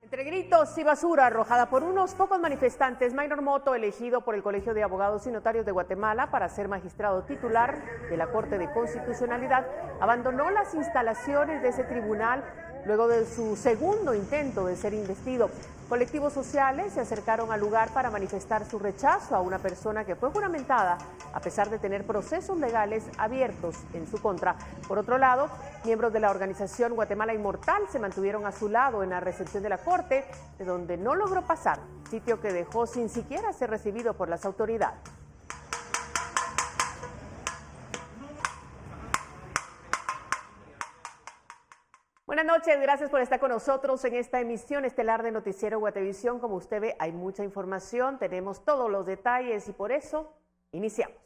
Entre gritos y basura arrojada por unos pocos manifestantes, Maynor Motto, elegido por el Colegio de Abogados y Notarios de Guatemala para ser magistrado titular de la Corte de Constitucionalidad, abandonó las instalaciones de ese tribunal luego de su segundo intento de ser investido. Colectivos sociales se acercaron al lugar para manifestar su rechazo a una persona que fue juramentada a pesar de tener procesos legales abiertos en su contra. Por otro lado, miembros de la organización Guatemala Inmortal se mantuvieron a su lado en la recepción de la Corte, de donde no logró pasar, sitio que dejó sin siquiera ser recibido por las autoridades. Buenas noches, gracias por estar con nosotros en esta emisión estelar de Noticiero Guatevisión. Como usted ve, hay mucha información, tenemos todos los detalles y por eso iniciamos.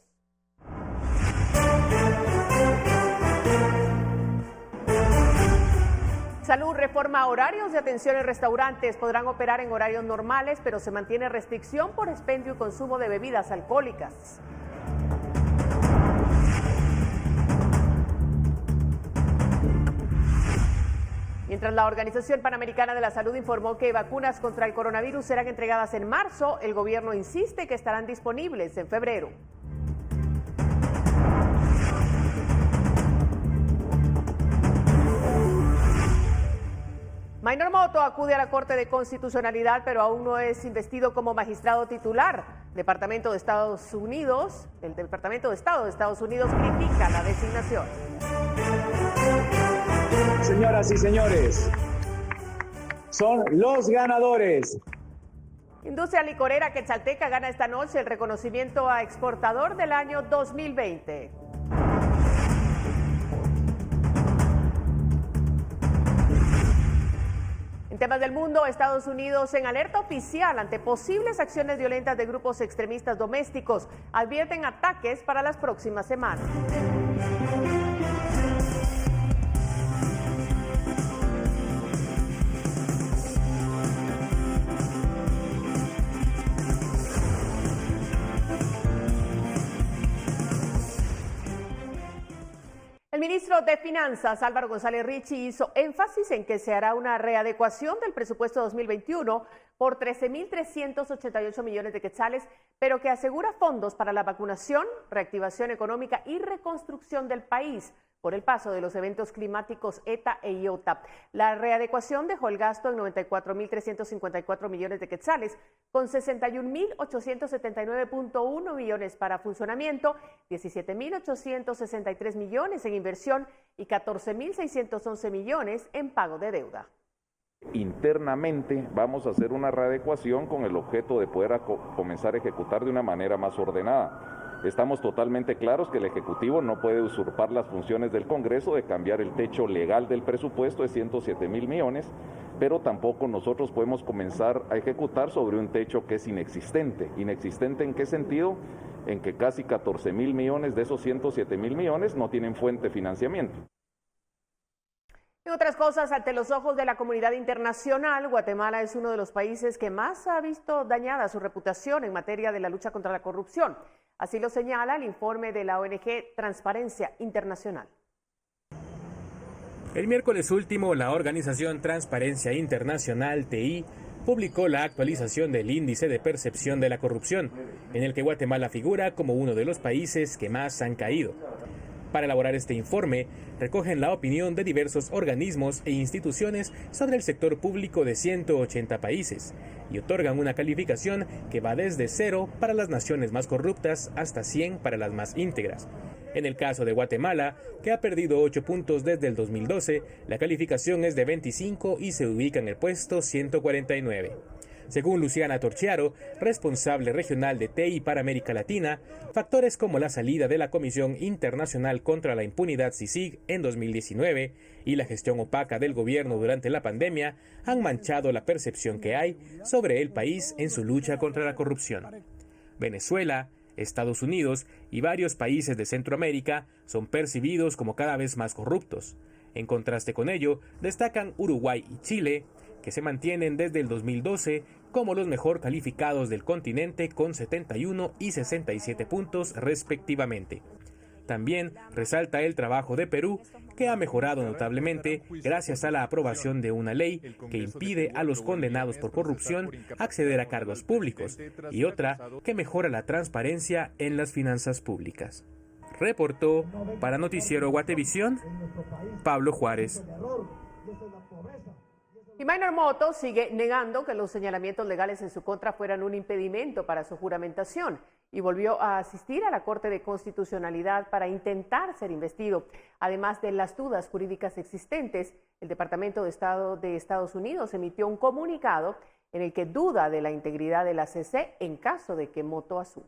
Salud reforma horarios de atención en restaurantes. Podrán operar en horarios normales, pero se mantiene restricción por expendio y consumo de bebidas alcohólicas. Mientras la Organización Panamericana de la Salud informó que vacunas contra el coronavirus serán entregadas en marzo, el gobierno insiste que estarán disponibles en febrero. Maynor Motto acude a la Corte de Constitucionalidad, pero aún no es investido como magistrado titular. El Departamento de Estado de Estados Unidos critica la designación. Señoras y señores, son los ganadores. Industria licorera quetzalteca gana esta noche el reconocimiento a exportador del año 2020. En temas del mundo, Estados Unidos en alerta oficial ante posibles acciones violentas de grupos extremistas domésticos. Advierten ataques para las próximas semanas. El ministro de Finanzas, Álvaro González Richie, hizo énfasis en que se hará una readecuación del presupuesto 2021 por 13.388 millones de quetzales, pero que asegura fondos para la vacunación, reactivación económica y reconstrucción del país por el paso de los eventos climáticos ETA e IOTA. La readecuación dejó el gasto en 94.354 millones de quetzales, con 61.879.1 millones para funcionamiento, 17.863 millones en inversión y 14.611 millones en pago de deuda. Internamente vamos a hacer una readecuación con el objeto de poder comenzar a ejecutar de una manera más ordenada. Estamos totalmente claros que el Ejecutivo no puede usurpar las funciones del Congreso de cambiar el techo legal del presupuesto de 107.000 millones, pero tampoco nosotros podemos comenzar a ejecutar sobre un techo que es inexistente. ¿Inexistente en qué sentido? En que casi 14.000 millones de esos 107.000 millones no tienen fuente de financiamiento. En otras cosas, ante los ojos de la comunidad internacional, Guatemala es uno de los países que más ha visto dañada su reputación en materia de la lucha contra la corrupción. Así lo señala el informe de la ONG Transparencia Internacional. El miércoles último, la organización Transparencia Internacional, TI, publicó la actualización del Índice de Percepción de la Corrupción, en el que Guatemala figura como uno de los países que más han caído. Para elaborar este informe, recogen la opinión de diversos organismos e instituciones sobre el sector público de 180 países y otorgan una calificación que va desde 0 para las naciones más corruptas hasta 100 para las más íntegras. En el caso de Guatemala, que ha perdido 8 puntos desde el 2012, la calificación es de 25 y se ubica en el puesto 149. Según Luciana Torchiaro, responsable regional de TI para América Latina, factores como la salida de la Comisión Internacional contra la Impunidad CICIG en 2019 y la gestión opaca del gobierno durante la pandemia han manchado la percepción que hay sobre el país en su lucha contra la corrupción. Venezuela, Estados Unidos y varios países de Centroamérica son percibidos como cada vez más corruptos. En contraste con ello, destacan Uruguay y Chile, que se mantienen desde el 2012 como los mejor calificados del continente con 71 y 67 puntos respectivamente. También resalta el trabajo de Perú, que ha mejorado notablemente gracias a la aprobación de una ley que impide a los condenados por corrupción acceder a cargos públicos y otra que mejora la transparencia en las finanzas públicas. Reportó para Noticiero Guatevisión, Pablo Juárez. Y Minor Motto sigue negando que los señalamientos legales en su contra fueran un impedimento para su juramentación y volvió a asistir a la Corte de Constitucionalidad para intentar ser investido. Además de las dudas jurídicas existentes, el Departamento de Estado de Estados Unidos emitió un comunicado en el que duda de la integridad de la CC en caso de que Motto asuma.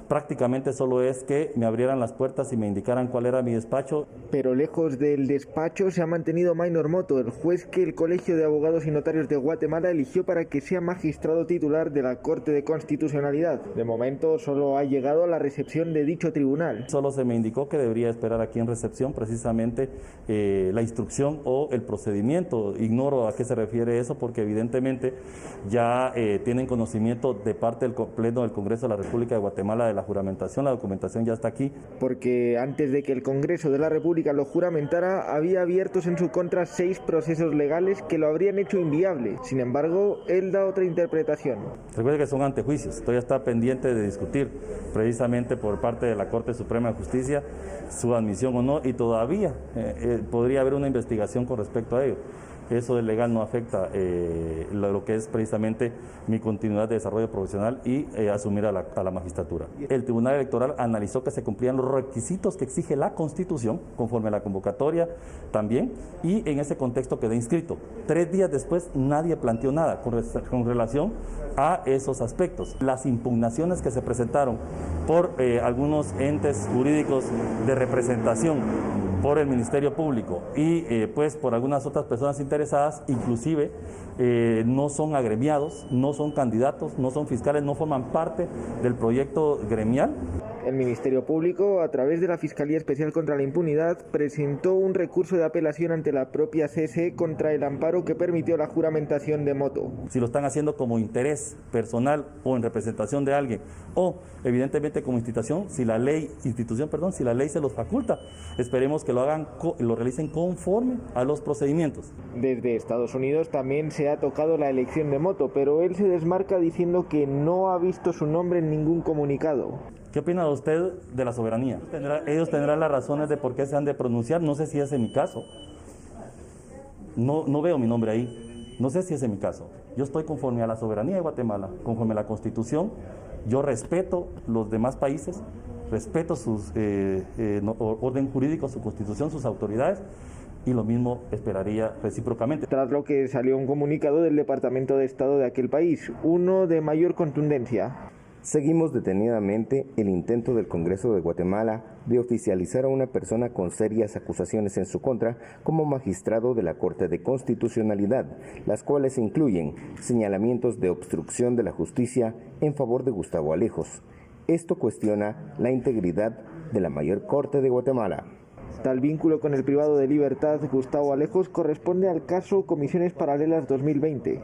Prácticamente solo es que me abrieran las puertas y me indicaran cuál era mi despacho. Pero lejos del despacho se ha mantenido Minor Motto, el juez que el Colegio de Abogados y Notarios de Guatemala eligió para que sea magistrado titular de la Corte de Constitucionalidad. De momento solo ha llegado a la recepción de dicho tribunal. Solo se me indicó que debería esperar aquí en recepción precisamente la instrucción o el procedimiento. Ignoro a qué se refiere eso porque evidentemente ya tienen conocimiento de parte del Pleno del Congreso de la República de Guatemala de la juramentación. La documentación ya está aquí. Porque antes de que el Congreso de la República lo juramentara, había abiertos en su contra 6 procesos legales que lo habrían hecho inviable. Sin embargo, él da otra interpretación. Recuerde que son antejuicios. Todavía está pendiente de discutir precisamente por parte de la Corte Suprema de Justicia su admisión o no, y todavía podría haber una investigación con respecto a ello. Eso del legal no afecta lo que es precisamente mi continuidad de desarrollo profesional y asumir a la magistratura. El Tribunal Electoral analizó que se cumplían los requisitos que exige la Constitución, conforme a la convocatoria también, y en ese contexto quedé inscrito. 3 días después nadie planteó nada con relación a esos aspectos. Las impugnaciones que se presentaron por algunos entes jurídicos de representación por el Ministerio Público y pues por algunas otras personas interesadas, inclusive no son agremiados, no son candidatos, no son fiscales, no forman parte del proyecto gremial. El Ministerio Público, a través de la Fiscalía Especial contra la Impunidad, presentó un recurso de apelación ante la propia CC contra el amparo que permitió la juramentación de Motto. Si lo están haciendo como interés personal o en representación de alguien, o evidentemente como institución, si la ley se los faculta, esperemos que lo realicen conforme a los procedimientos. Desde Estados Unidos también se ha tocado la elección de Motto, pero él se desmarca diciendo que no ha visto su nombre en ningún comunicado. ¿Qué opina usted de la soberanía? Ellos tendrán las razones de por qué se han de pronunciar, no sé si es en mi caso. No veo mi nombre ahí, no sé si es en mi caso. Yo estoy conforme a la soberanía de Guatemala, conforme a la Constitución. Yo respeto los demás países, respeto sus orden jurídico, su Constitución, sus autoridades, y lo mismo esperaría recíprocamente. Tras lo que salió un comunicado del Departamento de Estado de aquel país, uno de mayor contundencia. Seguimos detenidamente el intento del Congreso de Guatemala de oficializar a una persona con serias acusaciones en su contra como magistrado de la Corte de Constitucionalidad, las cuales incluyen señalamientos de obstrucción de la justicia en favor de Gustavo Alejos. Esto cuestiona la integridad de la mayor Corte de Guatemala. Tal vínculo con el privado de libertad Gustavo Alejos corresponde al caso Comisiones Paralelas 2020.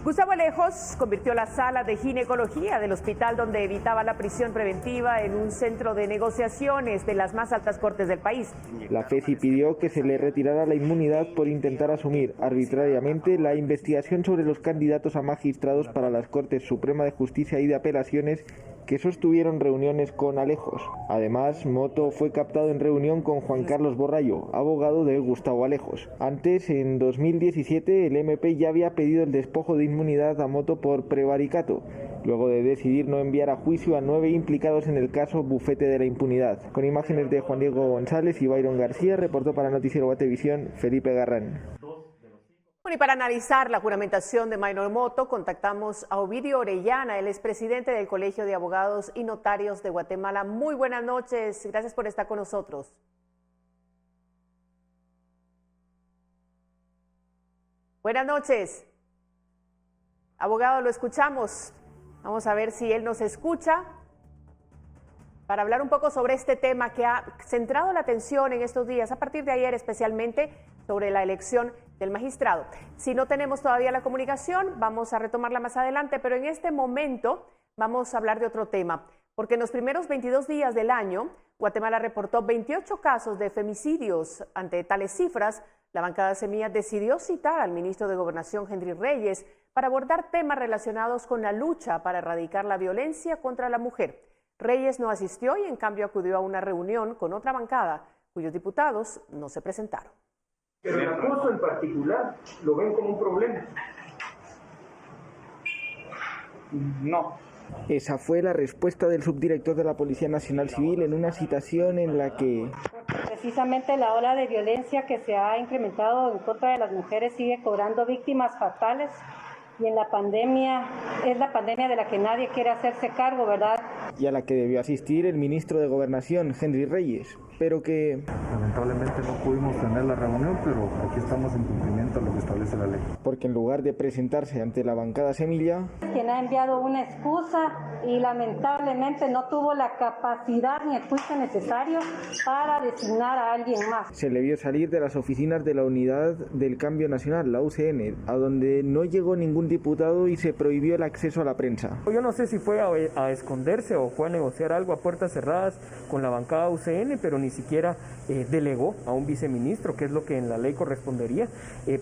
Gustavo Alejos convirtió la sala de ginecología del hospital donde evitaba la prisión preventiva en un centro de negociaciones de las más altas cortes del país. La FESI pidió que se le retirara la inmunidad por intentar asumir arbitrariamente la investigación sobre los candidatos a magistrados para las Cortes Suprema de Justicia y de Apelaciones que sostuvieron reuniones con Alejos. Además, Motto fue captado en reunión con Juan Carlos Borrallo, abogado de Gustavo Alejos. Antes, en 2017, el MP ya había pedido el despojo de inmunidad a Motto por prevaricato, luego de decidir no enviar a juicio a 9 implicados en el caso Bufete de la Impunidad. Con imágenes de Juan Diego González y Byron García, reportó para Noticiero Guatevisión, Felipe Garrán. Bueno, y para analizar la juramentación de Minor Motto, contactamos a Ovidio Orellana, él es presidente del Colegio de Abogados y Notarios de Guatemala. Muy buenas noches, gracias por estar con nosotros. Buenas noches. Abogado, lo escuchamos. Vamos a ver si él nos escucha para hablar un poco sobre este tema que ha centrado la atención en estos días, a partir de ayer especialmente, sobre la elección del magistrado. Si no tenemos todavía la comunicación, vamos a retomarla más adelante, pero en este momento vamos a hablar de otro tema, porque en los primeros 22 días del año, Guatemala reportó 28 casos de femicidios. Ante tales cifras, la bancada Semilla decidió citar al ministro de Gobernación, Henry Reyes, para abordar temas relacionados con la lucha para erradicar la violencia contra la mujer. Reyes no asistió y en cambio acudió a una reunión con otra bancada, cuyos diputados no se presentaron. Pero el acoso en particular, ¿lo ven como un problema? No. Esa fue la respuesta del subdirector de la Policía Nacional Civil en una citación en la que precisamente la ola de violencia que se ha incrementado en contra de las mujeres sigue cobrando víctimas fatales y en la pandemia, es la pandemia de la que nadie quiere hacerse cargo, ¿verdad? Y a la que debió asistir el ministro de Gobernación, Henry Reyes, pero que lamentablemente no pudimos tener la reunión, pero aquí estamos en cumplimiento a lo que establece la ley. Porque en lugar de presentarse ante la bancada Semilla, quien ha enviado una excusa y lamentablemente no tuvo la capacidad ni el juicio necesario para designar a alguien más. Se le vio salir de las oficinas de la Unidad del Cambio Nacional, la UCN, a donde no llegó ningún diputado y se prohibió el acceso a la prensa. Yo no sé si fue a esconderse o fue a negociar algo a puertas cerradas con la bancada UCN, pero ni siquiera delegó a un viceministro, que es lo que en la ley correspondería,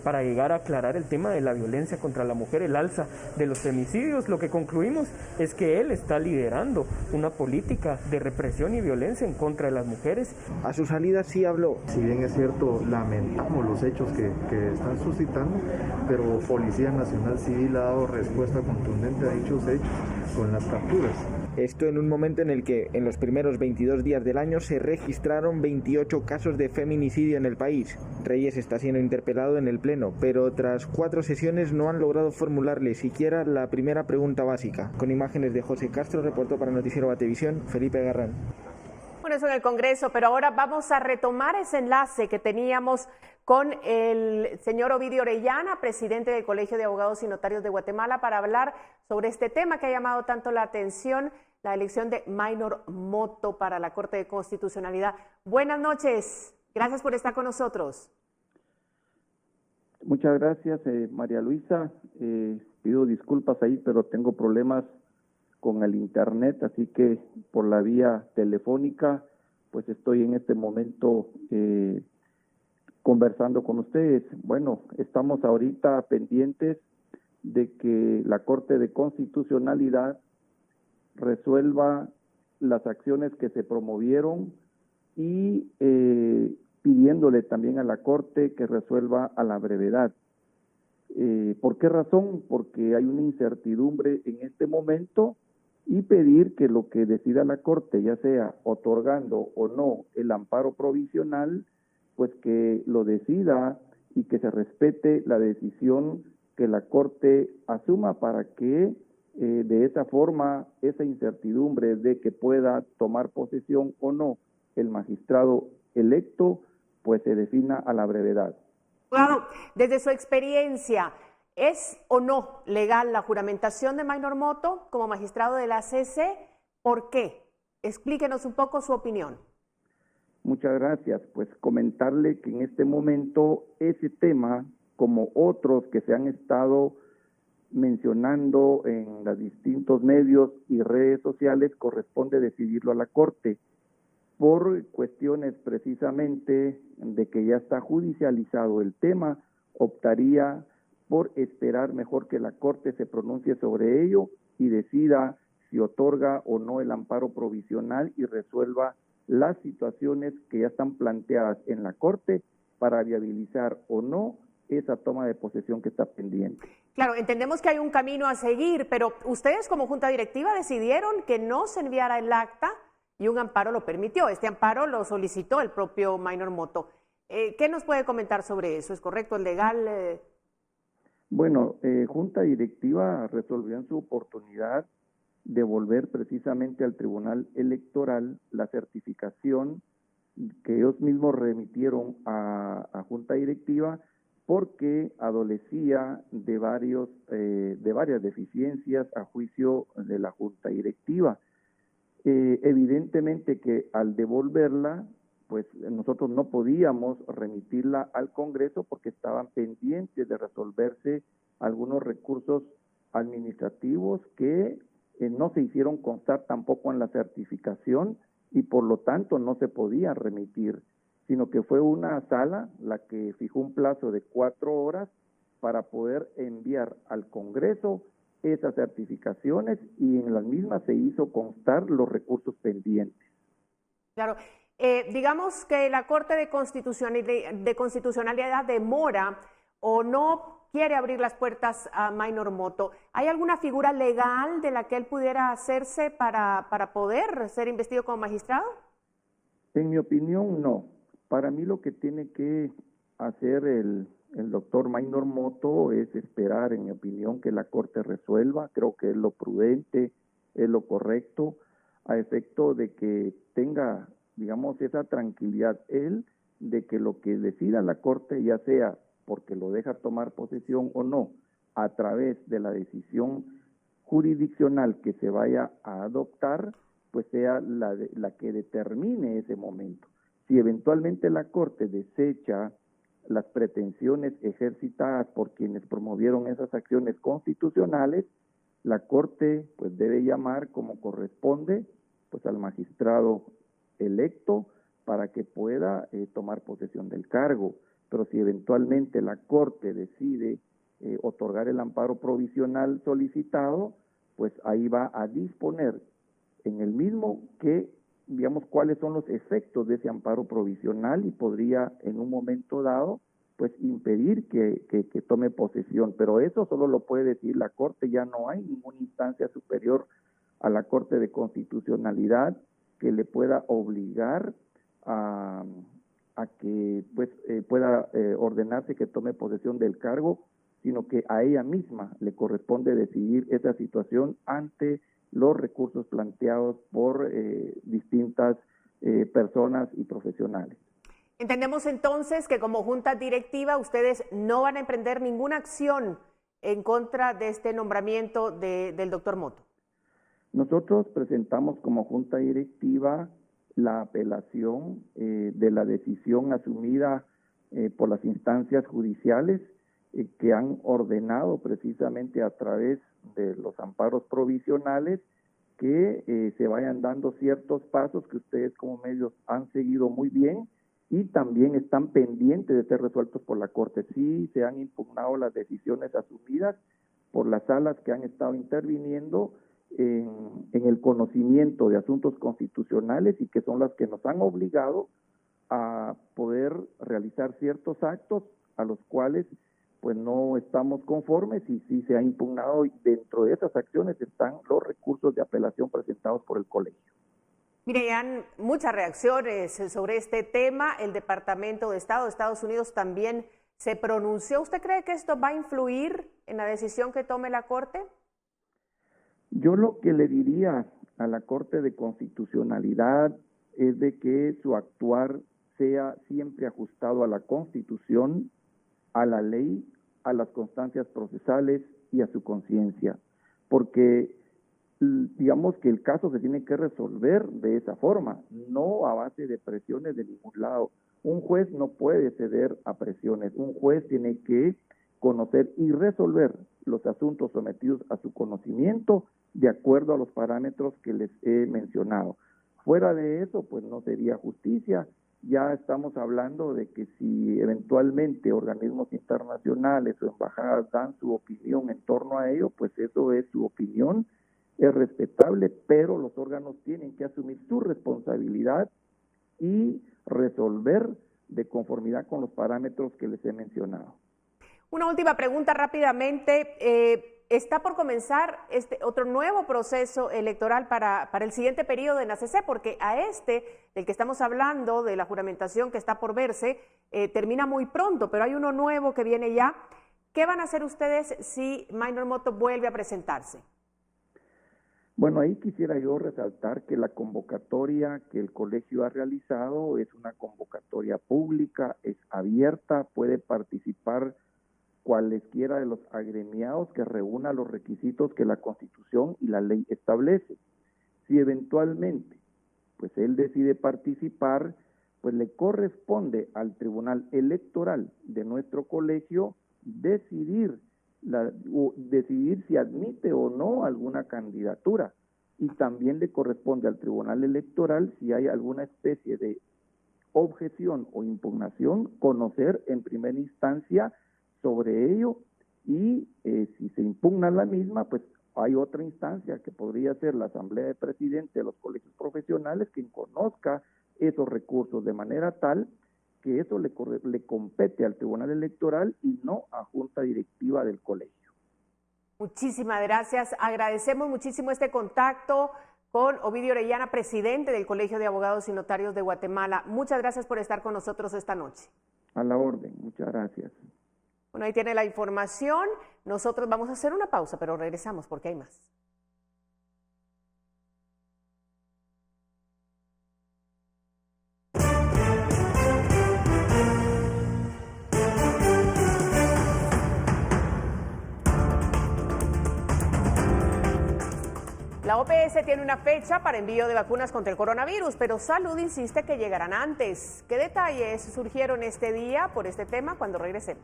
para llegar a aclarar el tema de la violencia contra la mujer, el alza de los femicidios. Lo que concluimos es que él está liderando una política de represión y violencia en contra de las mujeres. A su salida sí habló. Si bien es cierto, lamentamos los hechos que están suscitando, pero Policía Nacional Civil ha dado respuesta contundente a dichos hechos con las capturas. Esto en un momento en el que en los primeros 22 días del año se registraron 28 casos de feminicidio en el país. Reyes está siendo interpelado en el Pleno, pero tras 4 sesiones no han logrado formularle siquiera la primera pregunta básica. Con imágenes de José Castro, reportó para Noticiero Batevisión, Felipe Garrán. Bueno, eso en el Congreso, pero ahora vamos a retomar ese enlace que teníamos con el señor Ovidio Orellana, presidente del Colegio de Abogados y Notarios de Guatemala, para hablar sobre este tema que ha llamado tanto la atención, la elección de Maynor Moto para la Corte de Constitucionalidad. Buenas noches, gracias por estar con nosotros. Muchas gracias, María Luisa. Pido disculpas ahí, pero tengo problemas con el internet, así que por la vía telefónica, pues estoy en este momento conversando con ustedes. Bueno, estamos ahorita pendientes de que la Corte de Constitucionalidad resuelva las acciones que se promovieron y pidiéndole también a la Corte que resuelva a la brevedad. ¿Por qué razón? Porque hay una incertidumbre en este momento y pedir que lo que decida la Corte, ya sea otorgando o no el amparo provisional, pues que lo decida y que se respete la decisión que la Corte asuma para que de esa forma esa incertidumbre de que pueda tomar posesión o no el magistrado electo, pues se defina a la brevedad. Bueno, desde su experiencia, ¿es o no legal la juramentación de Maynor Moto como magistrado de la CC? ¿Por qué? Explíquenos un poco su opinión. Muchas gracias. Pues comentarle que en este momento ese tema, como otros que se han estado mencionando en los distintos medios y redes sociales, corresponde decidirlo a la Corte por cuestiones precisamente de que ya está judicializado el tema. Optaría por esperar mejor que la Corte se pronuncie sobre ello y decida si otorga o no el amparo provisional y resuelva las situaciones que ya están planteadas en la Corte para viabilizar o no esa toma de posesión que está pendiente. Claro, entendemos que hay un camino a seguir, pero ustedes como Junta Directiva decidieron que no se enviara el acta y un amparo lo permitió. Este amparo lo solicitó el propio Maynor Moto. ¿Qué nos puede comentar sobre eso? ¿Es correcto, es legal? Bueno, Junta Directiva resolvió en su oportunidad devolver precisamente al Tribunal Electoral la certificación que ellos mismos remitieron a Junta Directiva porque adolecía de varias deficiencias a juicio de la Junta Directiva. Evidentemente que al devolverla, pues nosotros no podíamos remitirla al Congreso porque estaban pendientes de resolverse algunos recursos administrativos que no se hicieron constar tampoco en la certificación y por lo tanto no se podía remitir, sino que fue una sala la que fijó un plazo de 4 horas para poder enviar al Congreso esas certificaciones y en las mismas se hizo constar los recursos pendientes. Claro. Digamos que la Corte de Constitucionalidad demora o no quiere abrir las puertas a Maynor Motto. ¿Hay alguna figura legal de la que él pudiera hacerse para poder ser investido como magistrado? En mi opinión, no. Para mí lo que tiene que hacer el doctor Maynor Motto es esperar, en mi opinión, que la Corte resuelva. Creo que es lo prudente, es lo correcto, a efecto de que tenga, digamos, esa tranquilidad él de que lo que decida la Corte, ya sea porque lo deja tomar posesión o no, a través de la decisión jurisdiccional que se vaya a adoptar, pues sea la que determine ese momento. Si eventualmente la Corte desecha las pretensiones ejercitadas por quienes promovieron esas acciones constitucionales, la Corte pues debe llamar como corresponde pues al magistrado electo para que pueda tomar posesión del cargo. Pero si eventualmente la Corte decide otorgar el amparo provisional solicitado, pues ahí va a disponer en el mismo que, digamos, cuáles son los efectos de ese amparo provisional y podría en un momento dado pues impedir que tome posesión, pero eso solo lo puede decir la Corte. Ya no hay ninguna instancia superior a la Corte de Constitucionalidad que le pueda obligar a que pues pueda ordenarse que tome posesión del cargo, sino que a ella misma le corresponde decidir esa situación ante los recursos planteados por distintas personas y profesionales. Entendemos entonces que como junta directiva ustedes no van a emprender ninguna acción en contra de este nombramiento del doctor Motto. Nosotros presentamos como junta directiva la apelación de la decisión asumida por las instancias judiciales que han ordenado precisamente a través de los amparos provisionales que se vayan dando ciertos pasos que ustedes como medios han seguido muy bien y también están pendientes de ser resueltos por la Corte. Sí, se han impugnado las decisiones asumidas por las salas que han estado interviniendo en el conocimiento de asuntos constitucionales y que son las que nos han obligado a poder realizar ciertos actos a los cuales pues no estamos conformes y sí se ha impugnado, y dentro de esas acciones están los recursos de apelación presentados por el colegio. Mire, han muchas reacciones sobre este tema. El Departamento de Estado de Estados Unidos también se pronunció. ¿Usted cree que esto va a influir en la decisión que tome la Corte? Yo lo que le diría a la Corte de Constitucionalidad es de que su actuar sea siempre ajustado a la Constitución, a la ley, a las constancias procesales y a su conciencia, porque digamos que el caso se tiene que resolver de esa forma, no a base de presiones de ningún lado. Un juez no puede ceder a presiones, un juez tiene que conocer y resolver los asuntos sometidos a su conocimiento de acuerdo a los parámetros que les he mencionado. Fuera de eso, pues no sería justicia. Ya estamos hablando de que si eventualmente organismos internacionales o embajadas dan su opinión en torno a ello, pues eso es su opinión, es respetable, pero los órganos tienen que asumir su responsabilidad y resolver de conformidad con los parámetros que les he mencionado. Una última pregunta rápidamente. Está por comenzar otro nuevo proceso electoral para el siguiente periodo en ACC, porque a del que estamos hablando, de la juramentación que está por verse, termina muy pronto, pero hay uno nuevo que viene ya. ¿Qué van a hacer ustedes si Maynor Motto vuelve a presentarse? Bueno, ahí quisiera yo resaltar que la convocatoria que el colegio ha realizado es una convocatoria pública, es abierta, puede participar cualesquiera de los agremiados que reúna los requisitos que la Constitución y la ley establece. Si eventualmente pues él decide participar, pues le corresponde al Tribunal Electoral de nuestro colegio decidir decidir si admite o no alguna candidatura. Y también le corresponde al Tribunal Electoral, si hay alguna especie de objeción o impugnación, conocer en primera instancia sobre ello, y si se impugna la misma, pues hay otra instancia que podría ser la Asamblea de Presidentes de los colegios profesionales, quien conozca esos recursos de manera tal que eso le compete al Tribunal Electoral y no a Junta Directiva del colegio. Muchísimas gracias. Agradecemos muchísimo este contacto con Ovidio Orellana, presidente del Colegio de Abogados y Notarios de Guatemala. Muchas gracias por estar con nosotros esta noche. A la orden, muchas gracias. Bueno, ahí tiene la información. Nosotros vamos a hacer una pausa, pero regresamos porque hay más. La OPS tiene una fecha para envío de vacunas contra el coronavirus, pero Salud insiste que llegarán antes. ¿Qué detalles surgieron este día por este tema cuando regresemos?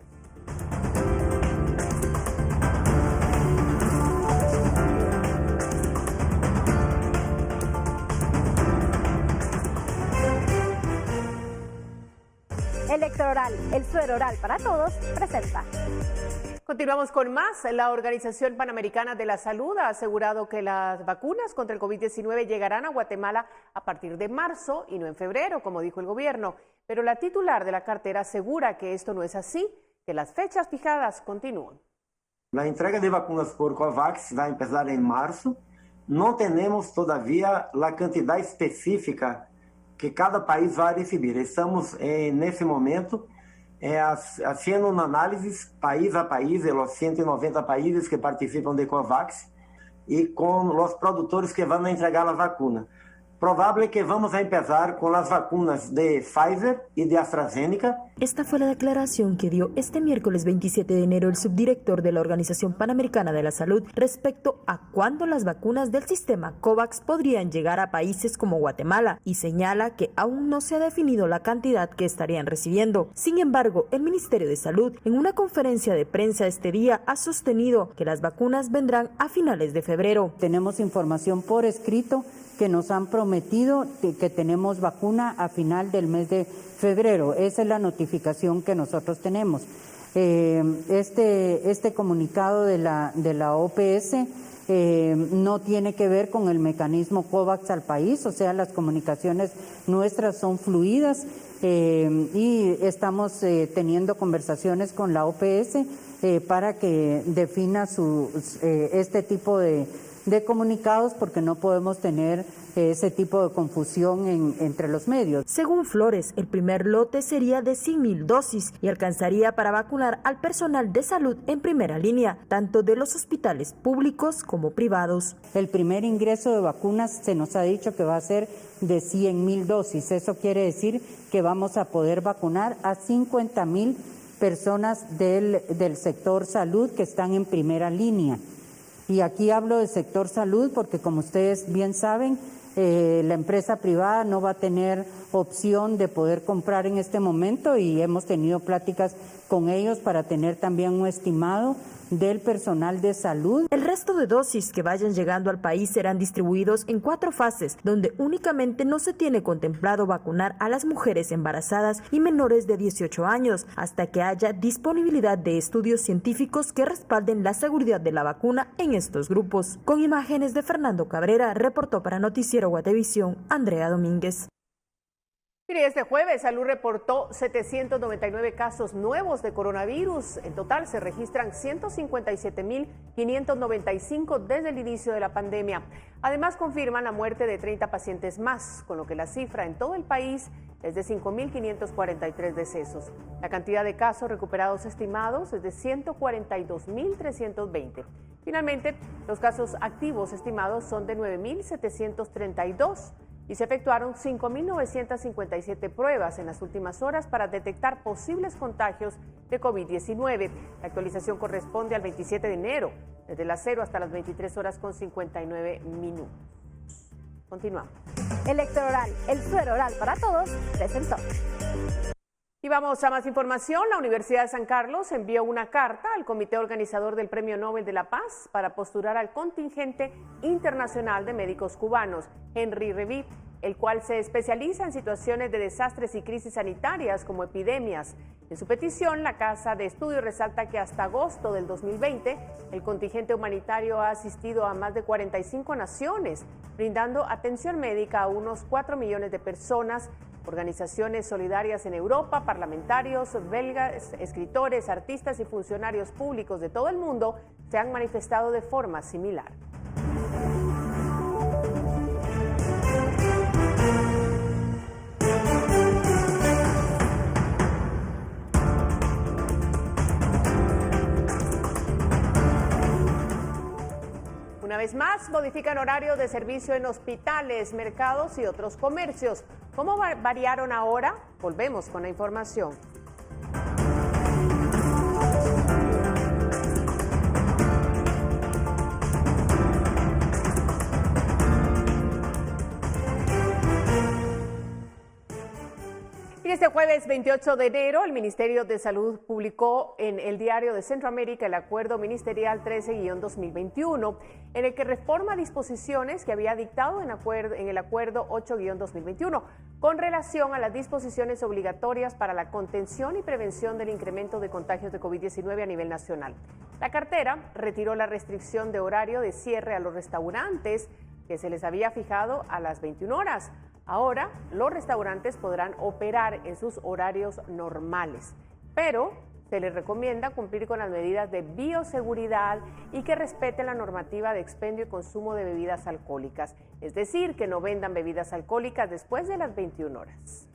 Electroral, el suero oral para todos, presenta. Continuamos con más. La Organización Panamericana de la Salud ha asegurado que las vacunas contra el COVID-19 llegarán a Guatemala a partir de marzo y no en febrero, como dijo el gobierno. Pero la titular de la cartera asegura que esto no es así, que las fechas fijadas continúan. La entrega de vacunas por COVAX va a empezar en marzo. No tenemos todavía la cantidad específica que cada país va a recibir. Estamos en ese momento haciendo una análisis país a país de los 190 países que participan de COVAX y con los productores que van a entregar la vacuna. Probable que vamos a empezar con las vacunas de Pfizer y de AstraZeneca. Esta fue la declaración que dio este miércoles 27 de enero el subdirector de la Organización Panamericana de la Salud respecto a cuándo las vacunas del sistema COVAX podrían llegar a países como Guatemala, y señala que aún no se ha definido la cantidad que estarían recibiendo. Sin embargo, el Ministerio de Salud, en una conferencia de prensa este día, ha sostenido que las vacunas vendrán a finales de febrero. Tenemos información por escrito que nos han prometido que tenemos vacuna a final del mes de febrero. Esa es la notificación que nosotros tenemos. Este comunicado de la OPS no tiene que ver con el mecanismo COVAX al país, o sea, las comunicaciones nuestras son fluidas y estamos teniendo conversaciones con la OPS para que defina este tipo de comunicados, porque no podemos tener ese tipo de confusión entre los medios. Según Flores, el primer lote sería de 100,000 dosis y alcanzaría para vacunar al personal de salud en primera línea, tanto de los hospitales públicos como privados. El primer ingreso de vacunas se nos ha dicho que va a ser de 100,000 dosis. Eso quiere decir que vamos a poder vacunar a 50,000 personas del sector salud que están en primera línea. Y aquí hablo del sector salud porque, como ustedes bien saben, la empresa privada no va a tener opción de poder comprar en este momento, y hemos tenido pláticas con ellos para tener también un estimado del personal de salud. El resto de dosis que vayan llegando al país serán distribuidos en 4 fases, donde únicamente no se tiene contemplado vacunar a las mujeres embarazadas y menores de 18 años, hasta que haya disponibilidad de estudios científicos que respalden la seguridad de la vacuna en estos grupos. Con imágenes de Fernando Cabrera, reportó para Noticiero Guatevisión, Andrea Domínguez. Mire, este jueves Salud reportó 799 casos nuevos de coronavirus. En total se registran 157.595 desde el inicio de la pandemia. Además, confirman la muerte de 30 pacientes más, con lo que la cifra en todo el país es de 5.543 decesos. La cantidad de casos recuperados estimados es de 142.320. Finalmente, los casos activos estimados son de 9.732. Y se efectuaron 5.957 pruebas en las últimas horas para detectar posibles contagios de COVID-19. La actualización corresponde al 27 de enero, desde las 0 hasta las 23 horas con 59 minutos. Continuamos. Electroral, el suero oral para todos, presentó. Y vamos a más información. La Universidad de San Carlos envió una carta al comité organizador del Premio Nobel de la Paz para postular al contingente internacional de médicos cubanos, Henry Reviv, el cual se especializa en situaciones de desastres y crisis sanitarias como epidemias. En su petición, la Casa de Estudios resalta que hasta agosto del 2020, el contingente humanitario ha asistido a más de 45 naciones, brindando atención médica a unos 4 millones de personas, organizaciones solidarias en Europa, parlamentarios, belgas, escritores, artistas y funcionarios públicos de todo el mundo se han manifestado de forma similar. Una vez más, modifican horario de servicio en hospitales, mercados y otros comercios. ¿Cómo variaron ahora? Volvemos con la información. Y este jueves 28 de enero, el Ministerio de Salud publicó en el Diario de Centroamérica el Acuerdo Ministerial 13-2021, en el que reforma disposiciones que había dictado en el Acuerdo 8-2021, con relación a las disposiciones obligatorias para la contención y prevención del incremento de contagios de COVID-19 a nivel nacional. La cartera retiró la restricción de horario de cierre a los restaurantes que se les había fijado a las 21 horas. Ahora, los restaurantes podrán operar en sus horarios normales, pero se les recomienda cumplir con las medidas de bioseguridad y que respeten la normativa de expendio y consumo de bebidas alcohólicas, es decir, que no vendan bebidas alcohólicas después de las 21 horas.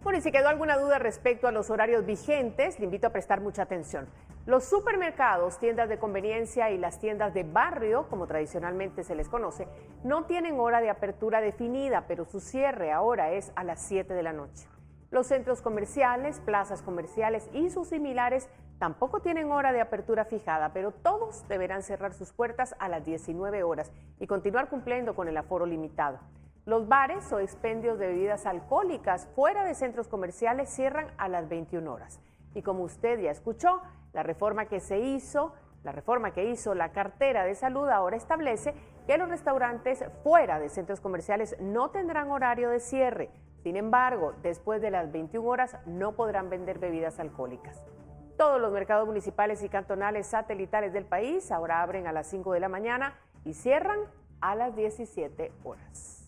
Bueno, y si quedó alguna duda respecto a los horarios vigentes, le invito a prestar mucha atención. Los supermercados, tiendas de conveniencia y las tiendas de barrio, como tradicionalmente se les conoce, no tienen hora de apertura definida, pero su cierre ahora es a las 7 de la noche. Los centros comerciales, plazas comerciales y sus similares tampoco tienen hora de apertura fijada, pero todos deberán cerrar sus puertas a las 19 horas y continuar cumpliendo con el aforo limitado. Los bares o expendios de bebidas alcohólicas fuera de centros comerciales cierran a las 21 horas. Y como usted ya escuchó, la reforma que hizo la cartera de salud ahora establece que los restaurantes fuera de centros comerciales no tendrán horario de cierre. Sin embargo, después de las 21 horas no podrán vender bebidas alcohólicas. Todos los mercados municipales y cantonales satelitales del país ahora abren a las 5 de la mañana y cierran a las 17 horas.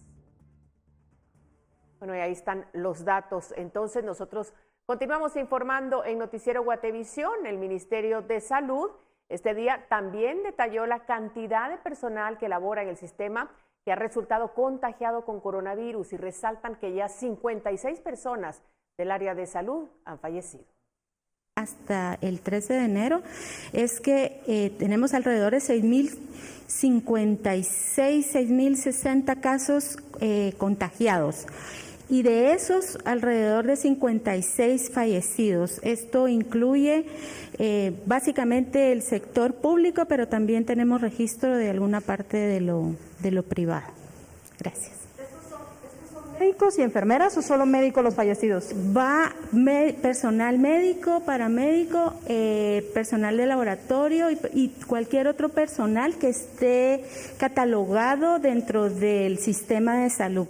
Bueno, y ahí están los datos. Entonces, nosotros continuamos informando en Noticiero Guatevisión. El Ministerio de Salud este día también detalló la cantidad de personal que labora en el sistema que ha resultado contagiado con coronavirus y resaltan que ya 56 personas del área de salud han fallecido. Hasta el 13 de enero es que tenemos alrededor de 6.056, 6.060 casos contagiados. Y de esos, alrededor de 56 fallecidos. Esto incluye básicamente el sector público, pero también tenemos registro de alguna parte de lo privado. Gracias. ¿Estos son médicos y enfermeras o solo médicos los fallecidos? Va personal médico, paramédico, personal de laboratorio y cualquier otro personal que esté catalogado dentro del sistema de salud.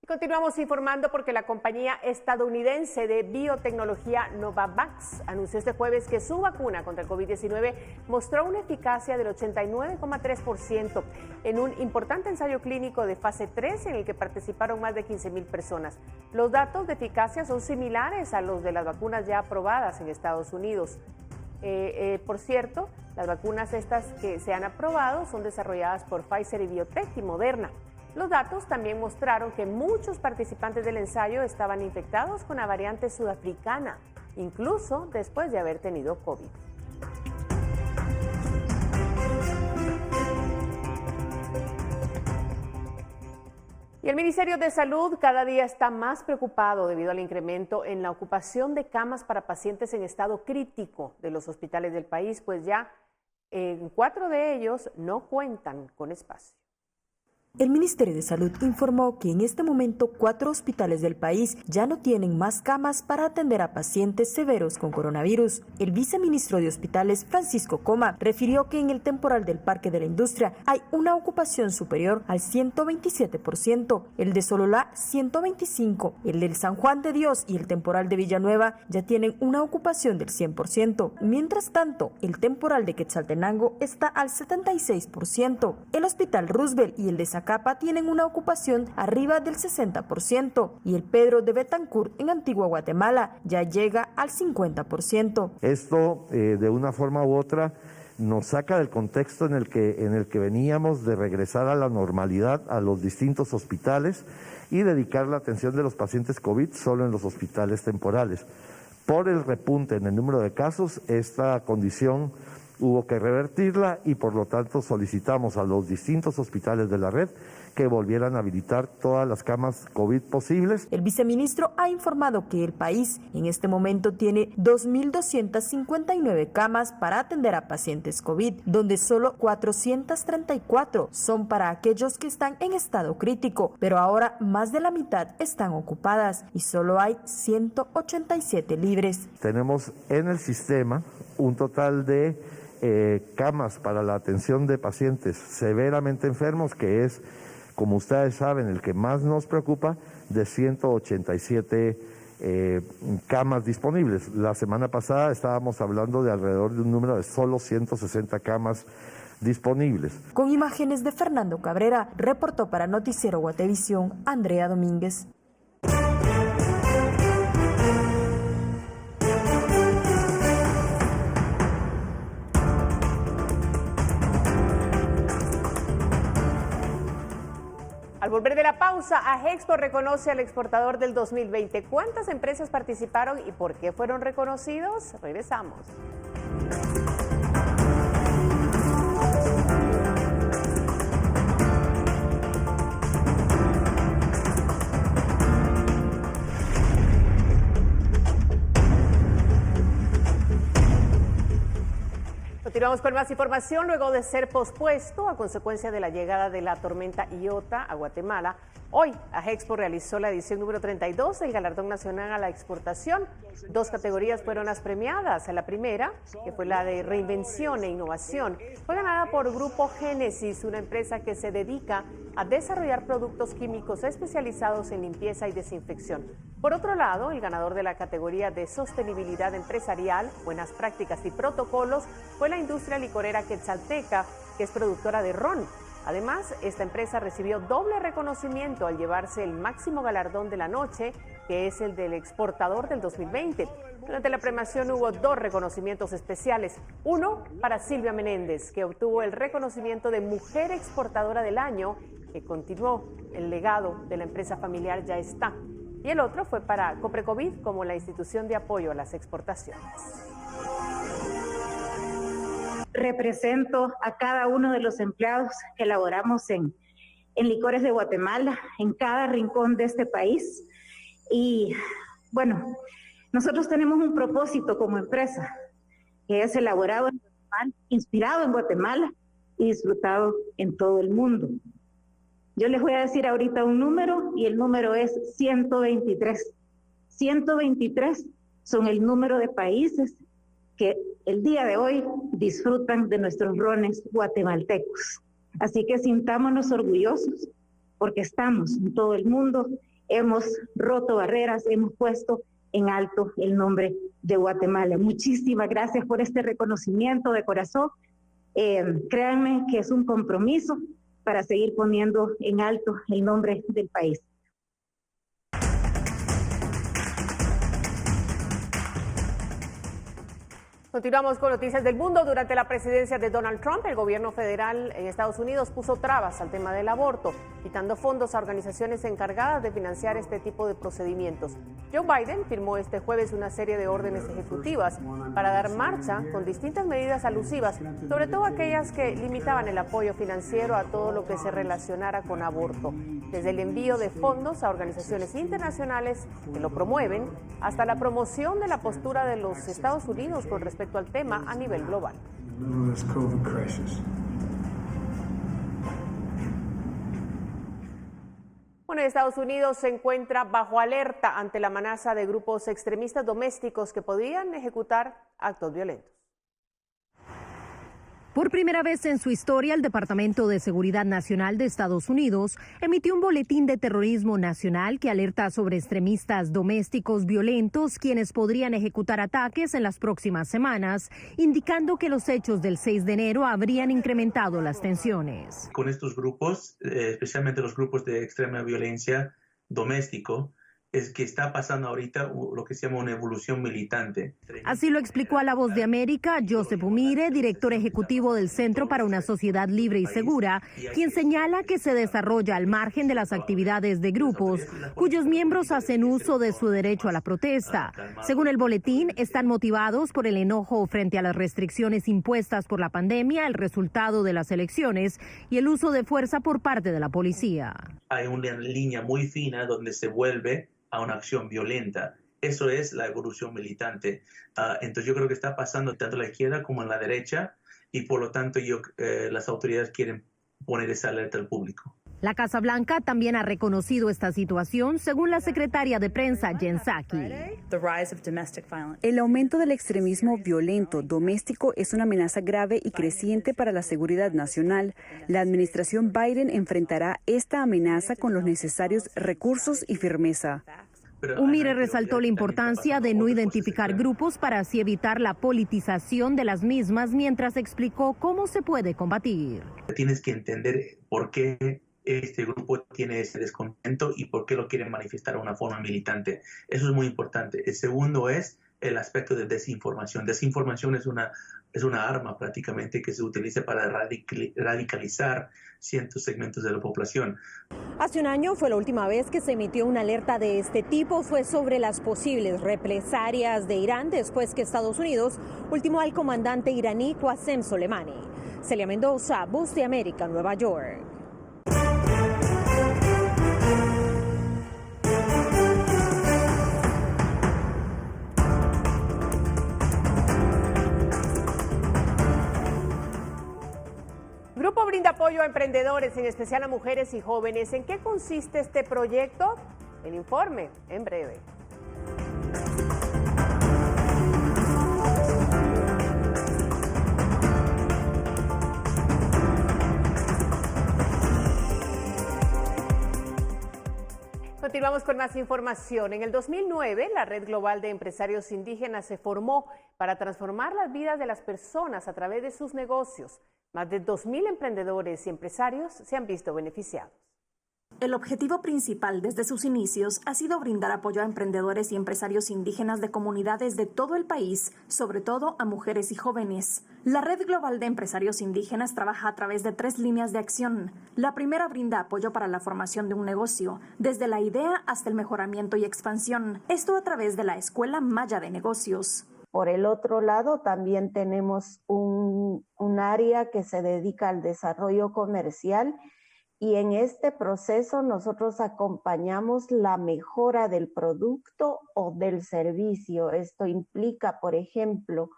Continuamos informando porque la compañía estadounidense de biotecnología Novavax anunció este jueves que su vacuna contra el COVID-19 mostró una eficacia del 89,3% en un importante ensayo clínico de fase 3 en el que participaron más de 15,000 personas. Los datos de eficacia son similares a los de las vacunas ya aprobadas en Estados Unidos. Por cierto, las vacunas estas que se han aprobado son desarrolladas por Pfizer y Biotech y Moderna. Los datos también mostraron que muchos participantes del ensayo estaban infectados con la variante sudafricana, incluso después de haber tenido COVID. Y el Ministerio de Salud cada día está más preocupado debido al incremento en la ocupación de camas para pacientes en estado crítico de los hospitales del país, pues ya 4 de ellos no cuentan con espacio. El Ministerio de Salud informó que en este momento 4 hospitales del país ya no tienen más camas para atender a pacientes severos con coronavirus. El viceministro de Hospitales, Francisco Coma, refirió que en el temporal del Parque de la Industria hay una ocupación superior al 127%, el de Sololá 125%, el del San Juan de Dios y el temporal de Villanueva ya tienen una ocupación del 100%. Mientras tanto, el temporal de Quetzaltenango está al 76%. El Hospital Roosevelt y el de Zacapa tienen una ocupación arriba del 60% y el Pedro de Betancourt en Antigua Guatemala ya llega al 50%. Esto de una forma u otra nos saca del contexto en el que veníamos de regresar a la normalidad a los distintos hospitales y dedicar la atención de los pacientes COVID solo en los hospitales temporales. Por el repunte en el número de casos, esta condición hubo que revertirla y por lo tanto solicitamos a los distintos hospitales de la red que volvieran a habilitar todas las camas COVID posibles. El viceministro ha informado que el país en este momento tiene 2.259 camas para atender a pacientes COVID, donde solo 434 son para aquellos que están en estado crítico, pero ahora más de la mitad están ocupadas y solo hay 187 libres. Tenemos en el sistema un total de camas para la atención de pacientes severamente enfermos, que es, como ustedes saben, el que más nos preocupa, de 187 camas disponibles. La semana pasada estábamos hablando de alrededor de un número de solo 160 camas disponibles. Con imágenes de Fernando Cabrera, reportó para Noticiero Guatevisión, Andrea Domínguez. Al volver de la pausa, AGEXPO reconoce al exportador del 2020. ¿Cuántas empresas participaron y por qué fueron reconocidos? Regresamos. Continuamos con más información. Luego de ser pospuesto a consecuencia de la llegada de la tormenta Iota a Guatemala, hoy AGEXPO realizó la edición número 32 del Galardón Nacional a la Exportación. 2 categorías fueron las premiadas. La primera, que fue la de Reinvención e Innovación, fue ganada por Grupo Génesis, una empresa que se dedica a desarrollar productos químicos especializados en limpieza y desinfección. Por otro lado, el ganador de la categoría de Sostenibilidad Empresarial, Buenas Prácticas y Protocolos fue la industria licorera Quetzalteca, que es productora de ron. Además, esta empresa recibió doble reconocimiento al llevarse el máximo galardón de la noche, que es el del exportador del 2020. Durante la premiación hubo 2 reconocimientos especiales. Uno para Silvia Menéndez, que obtuvo el reconocimiento de Mujer Exportadora del Año, que continuó el legado de la empresa familiar Ya Está. Y el otro fue para Coprecovid, como la institución de apoyo a las exportaciones. Represento a cada uno de los empleados que laboramos en Licores de Guatemala, en cada rincón de este país. Y bueno, nosotros tenemos un propósito como empresa, que es elaborado en Guatemala, inspirado en Guatemala y disfrutado en todo el mundo. Yo les voy a decir ahorita un número y el número es 123. 123 son el número de países que el día de hoy disfrutan de nuestros rones guatemaltecos. Así que sintámonos orgullosos porque estamos en todo el mundo, hemos roto barreras, hemos puesto en alto el nombre de Guatemala. Muchísimas gracias por este reconocimiento de corazón. Créanme que es un compromiso para seguir poniendo en alto el nombre del país. Continuamos con noticias del mundo. Durante la presidencia de Donald Trump, el gobierno federal en Estados Unidos puso trabas al tema del aborto, quitando fondos a organizaciones encargadas de financiar este tipo de procedimientos. Joe Biden firmó este jueves una serie de órdenes ejecutivas para dar marcha con distintas medidas alusivas, sobre todo aquellas que limitaban el apoyo financiero a todo lo que se relacionara con aborto. desde el envío de fondos a organizaciones internacionales que lo promueven hasta la promoción de la postura de los Estados Unidos con respecto al tema a nivel global. Bueno, Estados Unidos se encuentra bajo alerta ante la amenaza de grupos extremistas domésticos que podrían ejecutar actos violentos. Por primera vez en su historia, el Departamento de Seguridad Nacional de Estados Unidos emitió un boletín de terrorismo nacional que alerta sobre extremistas domésticos violentos quienes podrían ejecutar ataques en las próximas semanas, indicando que los hechos del 6 de enero habrían incrementado las tensiones. Con estos grupos, especialmente los grupos de extrema violencia doméstico, es que está pasando ahorita lo que se llama una evolución militante. Así lo explicó a La Voz de América Joseph Umire, director ejecutivo del Centro para una Sociedad Libre y Segura, quien señala que se desarrolla al margen de las actividades de grupos cuyos miembros hacen uso de su derecho a la protesta. Según el boletín, están motivados por el enojo frente a las restricciones impuestas por la pandemia, el resultado de las elecciones y el uso de fuerza por parte de la policía. Hay una línea muy fina donde se vuelve a una acción violenta. Eso es la evolución militante. Entonces yo creo que está pasando tanto en la izquierda como en la derecha y por lo tanto las autoridades quieren poner esa alerta al público. La Casa Blanca también ha reconocido esta situación, según la secretaria de prensa Jen Psaki. El aumento del extremismo violento doméstico es una amenaza grave y creciente para la seguridad nacional. La administración Biden enfrentará esta amenaza con los necesarios recursos y firmeza. Umire resaltó la importancia de no identificar grupos para así evitar la politización de las mismas, mientras explicó cómo se puede combatir. Tienes que entender por qué este grupo tiene ese descontento y por qué lo quieren manifestar de una forma militante. Eso es muy importante. El segundo es el aspecto de desinformación. Desinformación es una arma prácticamente que se utiliza para radicalizar ciertos segmentos de la población. Hace un año fue la última vez que se emitió una alerta de este tipo. Fue sobre las posibles represalias de Irán después que Estados Unidos ultimó al comandante iraní Qasem Soleimani. Celia Mendoza, Voz de América, Nueva York. Grupo brinda apoyo a emprendedores, en especial a mujeres y jóvenes. ¿En qué consiste este proyecto? El informe en breve. Continuamos con más información. En el 2009, la Red Global de Empresarios Indígenas se formó para transformar las vidas de las personas a través de sus negocios. Más de 2.000 emprendedores y empresarios se han visto beneficiados. El objetivo principal desde sus inicios ha sido brindar apoyo a emprendedores y empresarios indígenas de comunidades de todo el país, sobre todo a mujeres y jóvenes. La Red Global de Empresarios Indígenas trabaja a través de 3 líneas de acción. La primera brinda apoyo para la formación de un negocio, desde la idea hasta el mejoramiento y expansión. Esto a través de la Escuela Maya de Negocios. Por el otro lado, también tenemos un área que se dedica al desarrollo comercial y en este proceso nosotros acompañamos la mejora del producto o del servicio. Esto implica, por ejemplo,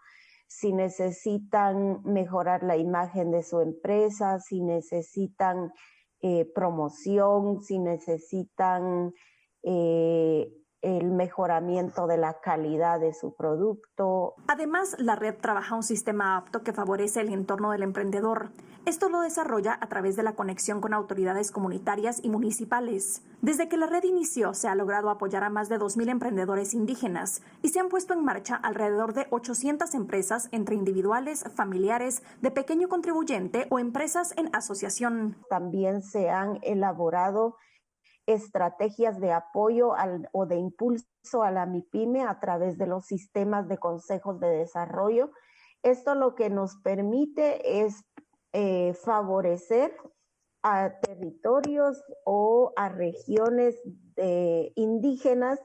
si necesitan mejorar la imagen de su empresa, si necesitan promoción, si necesitan el mejoramiento de la calidad de su producto. Además, la red trabaja un sistema apto que favorece el entorno del emprendedor. Esto lo desarrolla a través de la conexión con autoridades comunitarias y municipales. Desde que la red inició, se ha logrado apoyar a más de 2.000 emprendedores indígenas y se han puesto en marcha alrededor de 800 empresas entre individuales, familiares, de pequeño contribuyente o empresas en asociación. También se han elaborado estrategias de apoyo o de impulso a la MIPYME a través de los sistemas de consejos de desarrollo. Esto lo que nos permite es favorecer a territorios o a regiones indígenas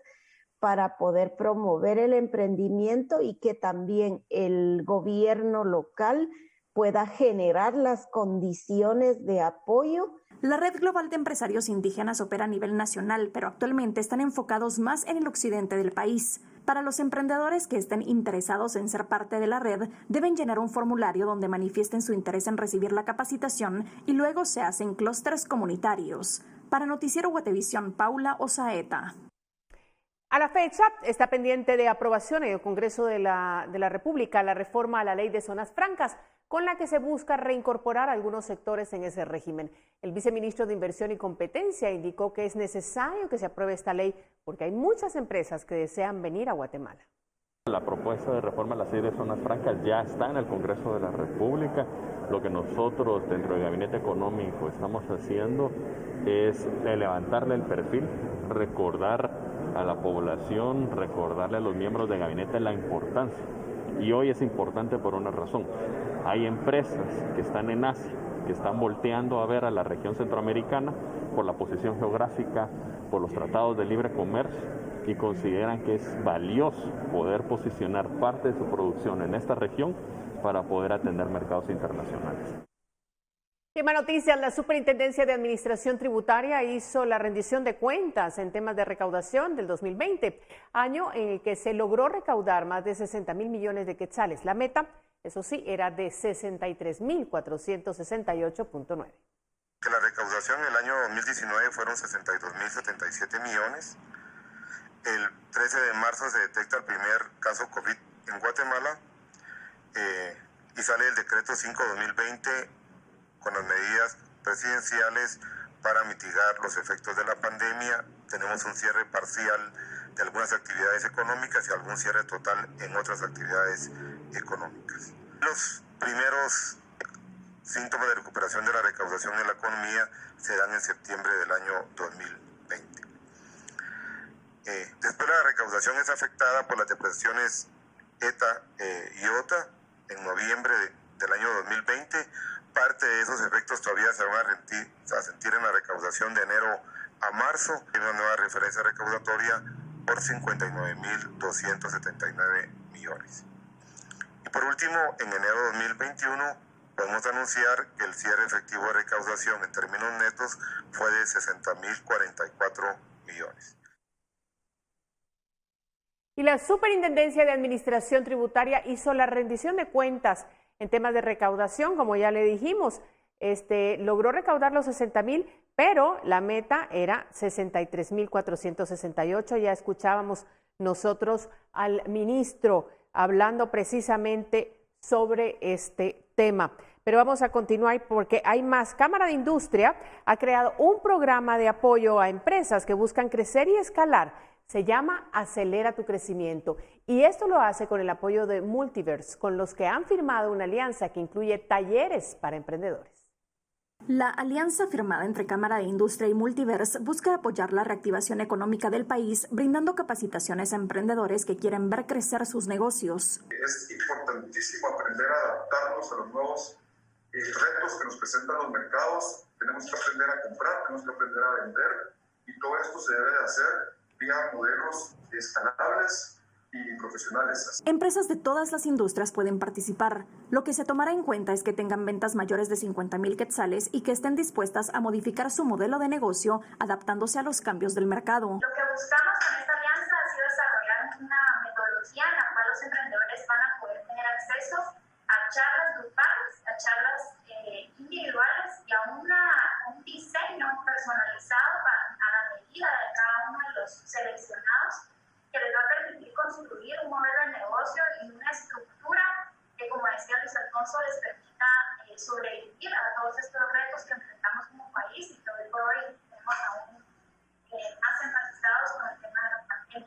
para poder promover el emprendimiento y que también el gobierno local pueda generar las condiciones de apoyo. La Red Global de Empresarios Indígenas opera a nivel nacional, pero actualmente están enfocados más en el occidente del país. Para los emprendedores que estén interesados en ser parte de la red, deben llenar un formulario donde manifiesten su interés en recibir la capacitación y luego se hacen clústeres comunitarios. Para Noticiero Guatevisión, Paula Osaeta. A la fecha está pendiente de aprobación en el Congreso de la República la reforma a la Ley de Zonas Francas, con la que se busca reincorporar algunos sectores en ese régimen. El viceministro de Inversión y Competencia indicó que es necesario que se apruebe esta ley porque hay muchas empresas que desean venir a Guatemala. La propuesta de reforma a la Ley de Zonas Francas ya está en el Congreso de la República. Lo que nosotros dentro del Gabinete Económico estamos haciendo es levantarle el perfil, recordar a la población, recordarle a los miembros del gabinete la importancia. Y hoy es importante por una razón. Hay empresas que están en Asia, que están volteando a ver a la región centroamericana por la posición geográfica, por los tratados de libre comercio, y consideran que es valioso poder posicionar parte de su producción en esta región para poder atender mercados internacionales. Y más noticias, la Superintendencia de Administración Tributaria hizo la rendición de cuentas en temas de recaudación del 2020, año en el que se logró recaudar más de 60,000 millones de quetzales. La meta, eso sí, era de 63,468.9. Que la recaudación en el año 2019 fueron 62,077 millones. El 13 de marzo se detecta el primer caso COVID en Guatemala y sale el decreto 5/2020 con las medidas presidenciales para mitigar los efectos de la pandemia. Tenemos un cierre parcial de algunas actividades económicas y algún cierre total en otras actividades económicas. Los primeros síntomas de recuperación de la recaudación en la economía se dan en septiembre del año 2020. Después la recaudación es afectada por las depresiones ETA y OTA en noviembre del año 2020. Parte de esos efectos todavía se van a sentir en la recaudación de enero a marzo. Hay una nueva referencia recaudatoria por 59,279 millones. Y por último, en enero de 2021 podemos anunciar que el cierre efectivo de recaudación en términos netos fue de 60,044 millones. Y la Superintendencia de Administración Tributaria hizo la rendición de cuentas en temas de recaudación, como ya le dijimos. Logró recaudar los 60,000, pero la meta era 63,468. Ya escuchábamos nosotros al ministro hablando precisamente sobre este tema. Pero vamos a continuar porque hay más. Cámara de Industria ha creado un programa de apoyo a empresas que buscan crecer y escalar. Se llama Acelera tu Crecimiento y esto lo hace con el apoyo de Multiverse, con los que han firmado una alianza que incluye talleres para emprendedores. La alianza firmada entre Cámara de Industria y Multiverse busca apoyar la reactivación económica del país, brindando capacitaciones a emprendedores que quieren ver crecer sus negocios. Es importantísimo aprender a adaptarnos a los nuevos retos que nos presentan los mercados. Tenemos que aprender a comprar, tenemos que aprender a vender y todo esto se debe de hacer vía modelos escalables y profesionales. Empresas de todas las industrias pueden participar. Lo que se tomará en cuenta es que tengan ventas mayores de 50,000 quetzales y que estén dispuestas a modificar su modelo de negocio adaptándose a los cambios del mercado. Lo que buscamos con esta alianza ha sido desarrollar una metodología en la cual los emprendedores van a poder tener acceso a charlas grupales, a charlas individuales y a un diseño personalizado a la medida de cada uno de los seleccionados, que les va a permitir construir un modelo de negocio y una estructura que, como decía Luis Alfonso, les permita sobrevivir a todos estos retos que enfrentamos como país y que hoy por hoy tenemos aún más enfatizados con el tema de la pandemia.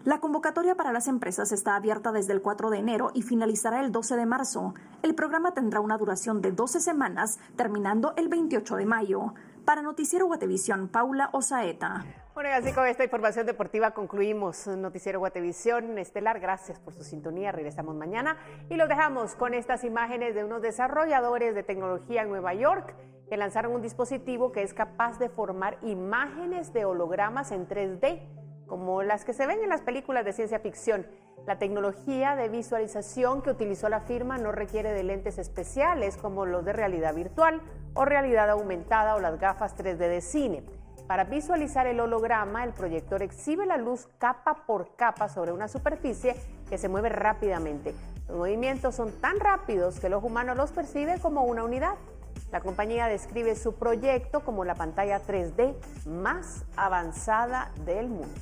La convocatoria para las empresas está abierta desde el 4 de enero y finalizará el 12 de marzo. El programa tendrá una duración de 12 semanas, terminando el 28 de mayo. Para Noticiero Guatevisión, Paula Osaeta. Bueno, y así con esta información deportiva concluimos Noticiero Guatevisión Estelar. Gracias por su sintonía. Regresamos mañana y los dejamos con estas imágenes de unos desarrolladores de tecnología en Nueva York que lanzaron un dispositivo que es capaz de formar imágenes de hologramas en 3D como las que se ven en las películas de ciencia ficción. La tecnología de visualización que utilizó la firma no requiere de lentes especiales como los de realidad virtual o realidad aumentada o las gafas 3D de cine. Para visualizar el holograma, el proyector exhibe la luz capa por capa sobre una superficie que se mueve rápidamente. Los movimientos son tan rápidos que el ojo humano los percibe como una unidad. La compañía describe su proyecto como la pantalla 3D más avanzada del mundo.